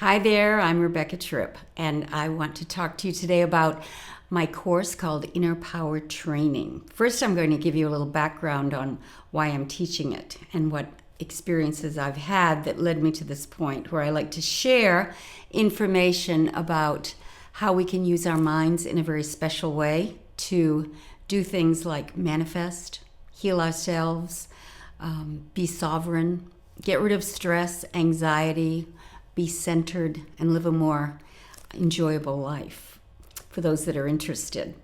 Hi there, I'm Rebecca Tripp, and I want to talk to you today about my course called Inner Power Training. First, I'm going to give you a little background on why I'm teaching it and what experiences I've had that led me to this point where I like to share information about how we can use our minds in a very special way to do things like manifest, heal ourselves, be sovereign, get rid of stress, anxiety, be centered, and live a more enjoyable life for those that are interested.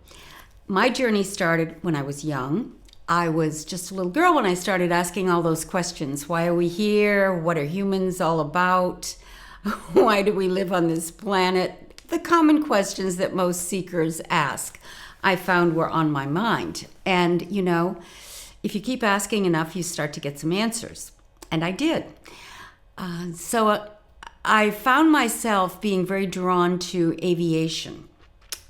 My journey started when I was young. I was just a little girl when I started asking all those questions. Why are we here? What are humans all about? Why do we live on this planet? The common questions that most seekers ask, I found were on my mind. And, if you keep asking enough, you start to get some answers. And I did. So I found myself being very drawn to aviation.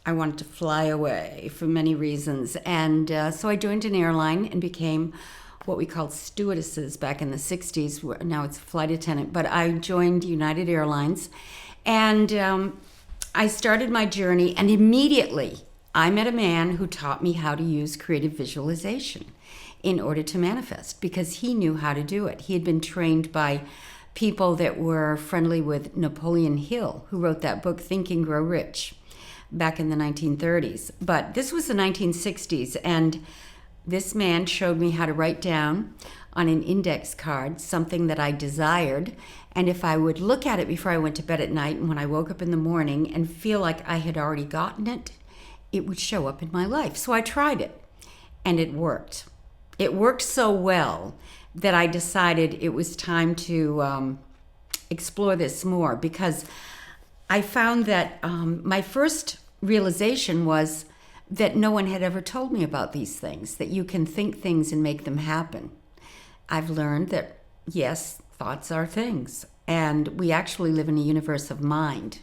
I wanted to fly away for many reasons. And so I joined an airline and became what we called stewardesses back in the 60s. Now it's a flight attendant. But I joined United Airlines. And I started my journey. And immediately I met a man who taught me how to use creative visualization in order to manifest, because he knew how to do it. He had been trained by people that were friendly with Napoleon Hill, who wrote that book, Think and Grow Rich, back in the 1930s. But this was the 1960s, and this man showed me how to write down on an index card something that I desired, and if I would look at it before I went to bed at night, and when I woke up in the morning and feel like I had already gotten it, it would show up in my life. So I tried it, and it worked. It worked so well that I decided it was time to explore this more, because I found that my first realization was that no one had ever told me about these things, that you can think things and make them happen. I've learned that, yes, thoughts are things, and we actually live in a universe of mind,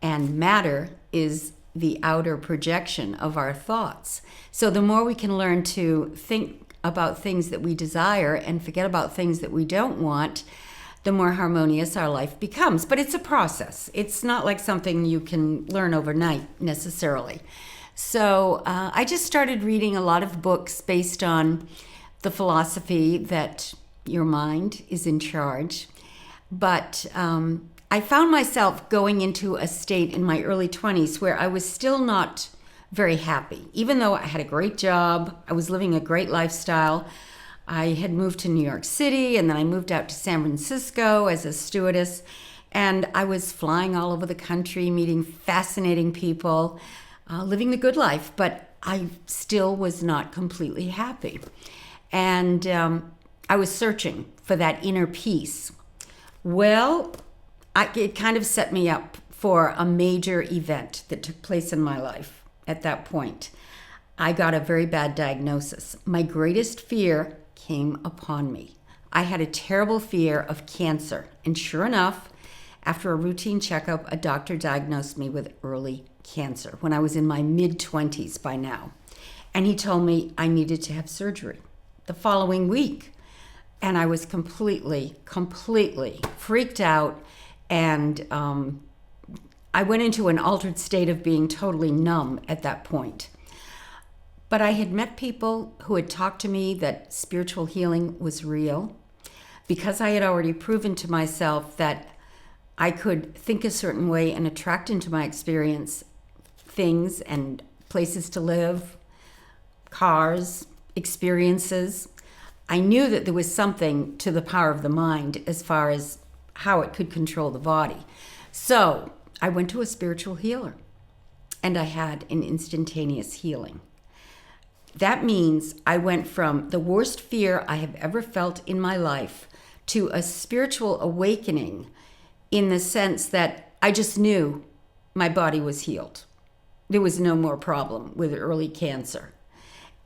and matter is the outer projection of our thoughts. So the more we can learn to think about things that we desire and forget about things that we don't want, the more harmonious our life becomes. But it's a process. It's not like something you can learn overnight necessarily. So I just started reading a lot of books based on the philosophy that your mind is in charge. But I found myself going into a state in my early 20s where I was still not very happy. Even though I had a great job, I was living a great lifestyle. I had moved to New York City, and then I moved out to San Francisco as a stewardess, and I was flying all over the country, meeting fascinating people, living the good life, but I still was not completely happy. And I was searching for that inner peace. Well, it kind of set me up for a major event that took place in my life. At that point, I got a very bad diagnosis. My greatest fear came upon me. I had a terrible fear of cancer. And sure enough, after a routine checkup, a doctor diagnosed me with early cancer when I was in my mid-20s by now. And he told me I needed to have surgery the following week. And I was completely freaked out. And I went into an altered state of being totally numb at that point. But I had met people who had talked to me that spiritual healing was real, because I had already proven to myself that I could think a certain way and attract into my experience things and places to live, cars, experiences. I knew that there was something to the power of the mind as far as how it could control the body. So I went to a spiritual healer, and I had an instantaneous healing. That means I went from the worst fear I have ever felt in my life to a spiritual awakening, in the sense that I just knew my body was healed. There was no more problem with early cancer.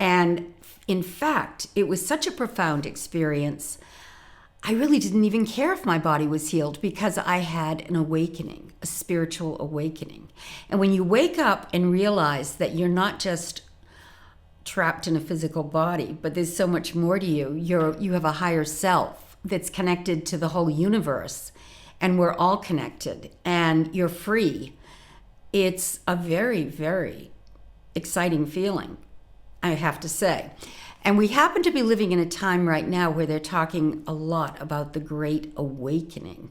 And in fact, it was such a profound experience, I really didn't even care if my body was healed, because I had an awakening, a spiritual awakening. And when you wake up and realize that you're not just trapped in a physical body, but there's so much more to you, you have a higher self that's connected to the whole universe, and we're all connected, and you're free. It's a very, very exciting feeling, I have to say. And we happen to be living in a time right now where they're talking a lot about the Great Awakening.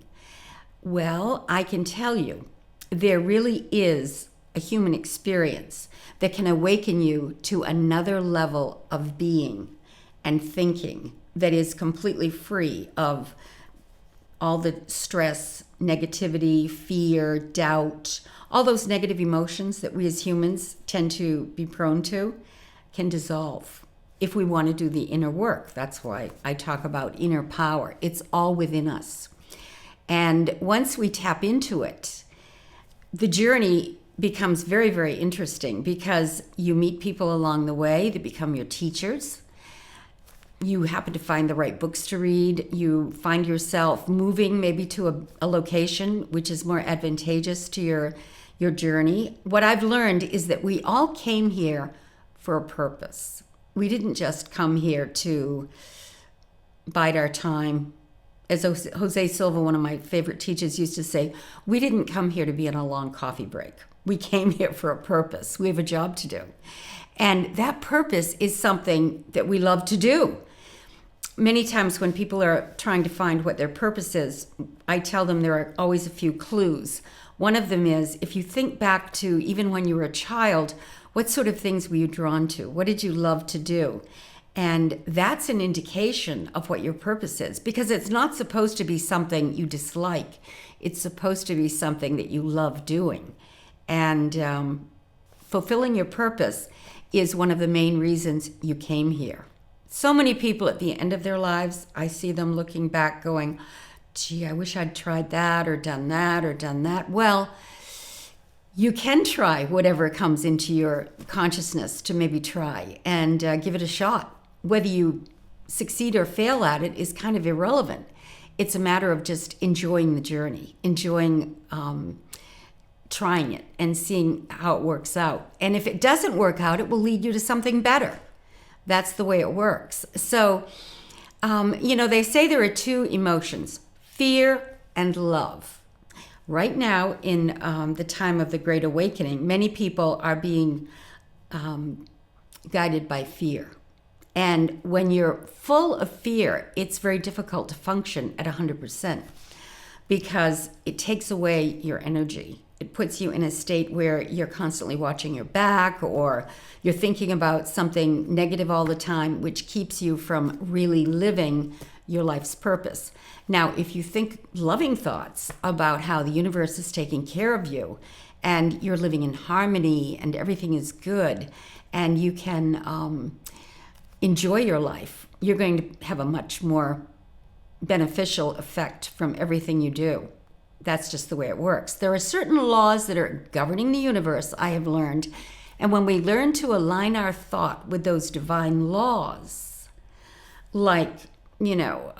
Well, I can tell you, there really is a human experience that can awaken you to another level of being and thinking that is completely free of all the stress, negativity, fear, doubt, all those negative emotions that we as humans tend to be prone to can dissolve if we want to do the inner work. That's why I talk about inner power. It's all within us. And once we tap into it, the journey becomes very, very interesting because you meet people along the way that become your teachers. You happen to find the right books to read. You find yourself moving maybe to a location which is more advantageous to your journey. What I've learned is that we all came here for a purpose. We didn't just come here to bide our time. As Jose Silva, one of my favorite teachers, used to say, we didn't come here to be on a long coffee break. We came here for a purpose. We have a job to do. And that purpose is something that we love to do. Many times when people are trying to find what their purpose is, I tell them there are always a few clues. One of them is, if you think back to even when you were a child, what sort of things were you drawn to? What did you love to do? And that's an indication of what your purpose is, because it's not supposed to be something you dislike. It's supposed to be something that you love doing. And fulfilling your purpose is one of the main reasons you came here. So many people at the end of their lives, I see them looking back going, gee, I wish I'd tried that or done that or done that. Well, you can try whatever comes into your consciousness to maybe try and give it a shot. Whether you succeed or fail at it is kind of irrelevant. It's a matter of just enjoying the journey, enjoying trying it and seeing how it works out. And if it doesn't work out, it will lead you to something better. That's the way it works. So, they say there are two emotions, fear and love. Right now, in the time of the Great Awakening, many people are being guided by fear. And when you're full of fear, it's very difficult to function at 100% because it takes away your energy. It puts you in a state where you're constantly watching your back, or you're thinking about something negative all the time, which keeps you from really living your life's purpose. Now, if you think loving thoughts about how the universe is taking care of you and you're living in harmony and everything is good and you can enjoy your life, you're going to have a much more beneficial effect from everything you do. That's just the way it works. There are certain laws that are governing the universe, I have learned. And when we learn to align our thought with those divine laws, like, do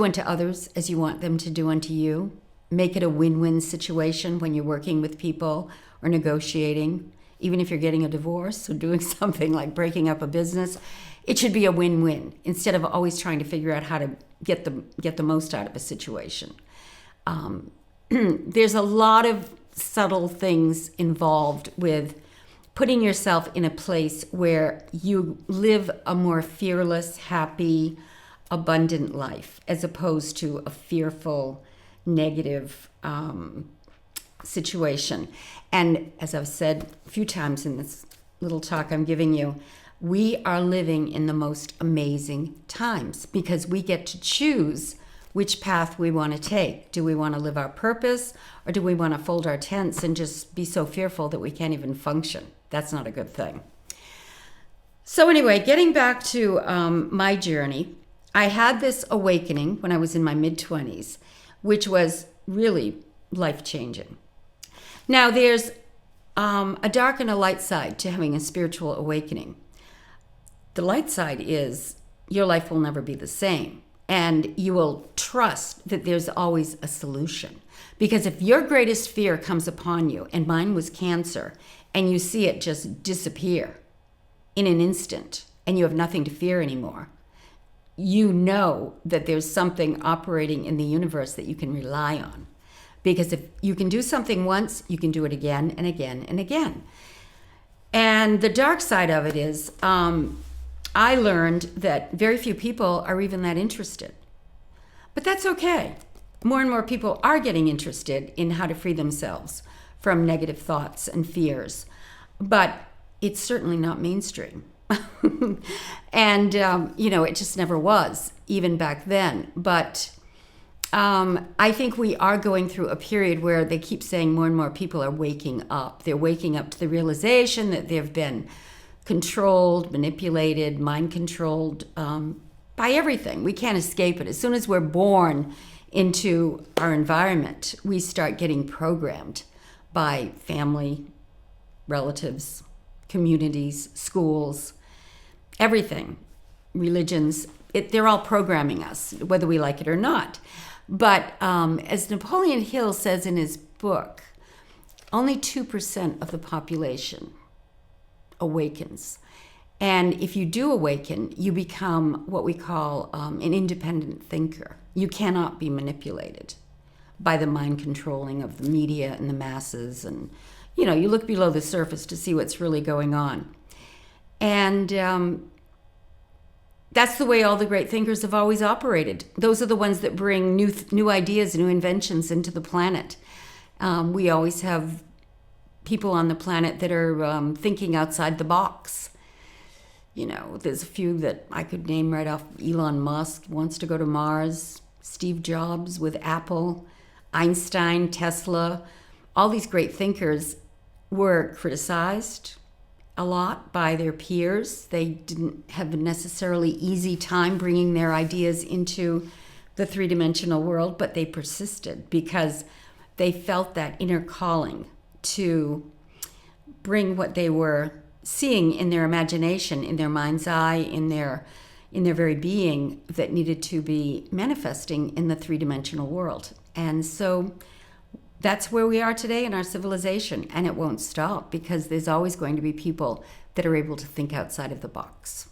unto others as you want them to do unto you, make it a win-win situation when you're working with people or negotiating, even if you're getting a divorce or doing something like breaking up a business, it should be a win-win instead of always trying to figure out how to get the most out of a situation. There's a lot of subtle things involved with putting yourself in a place where you live a more fearless, happy, abundant life as opposed to a fearful, negative situation. And as I've said a few times in this little talk I'm giving you, we are living in the most amazing times because we get to choose which path we want to take. Do we want to live our purpose, or do we want to fold our tents and just be so fearful that we can't even function? That's not a good thing. So anyway, getting back to my journey, I had this awakening when I was in my mid-20s, which was really life-changing. Now, there's a dark and a light side to having a spiritual awakening. The light side is your life will never be the same. And you will trust that there's always a solution. Because if your greatest fear comes upon you, and mine was cancer, and you see it just disappear in an instant, and you have nothing to fear anymore, you know that there's something operating in the universe that you can rely on. Because if you can do something once, you can do it again and again and again. And the dark side of it is, I learned that very few people are even that interested. But that's okay. More and more people are getting interested in how to free themselves from negative thoughts and fears. But it's certainly not mainstream. And, it just never was, even back then. But I think we are going through a period where they keep saying more and more people are waking up. They're waking up to the realization that they've been controlled, manipulated, mind controlled by everything. We can't escape it. As soon as we're born into our environment, we start getting programmed by family, relatives, communities, schools, everything, religions. They're all programming us, whether we like it or not. But as Napoleon Hill says in his book, only 2% of the population awakens. And if you do awaken, you become what we call an independent thinker. You cannot be manipulated by the mind controlling of the media and the masses. And, you look below the surface to see what's really going on. And that's the way all the great thinkers have always operated. Those are the ones that bring new ideas, new inventions into the planet. We always have people on the planet that are thinking outside the box. There's a few that I could name right off. Elon Musk wants to go to Mars, Steve Jobs with Apple, Einstein, Tesla. All these great thinkers were criticized a lot by their peers. They didn't have a necessarily easy time bringing their ideas into the three-dimensional world, but they persisted because they felt that inner calling to bring what they were seeing in their imagination, in their mind's eye, in their very being, that needed to be manifesting in the three-dimensional world. And so that's where we are today in our civilization, and it won't stop because there's always going to be people that are able to think outside of the box.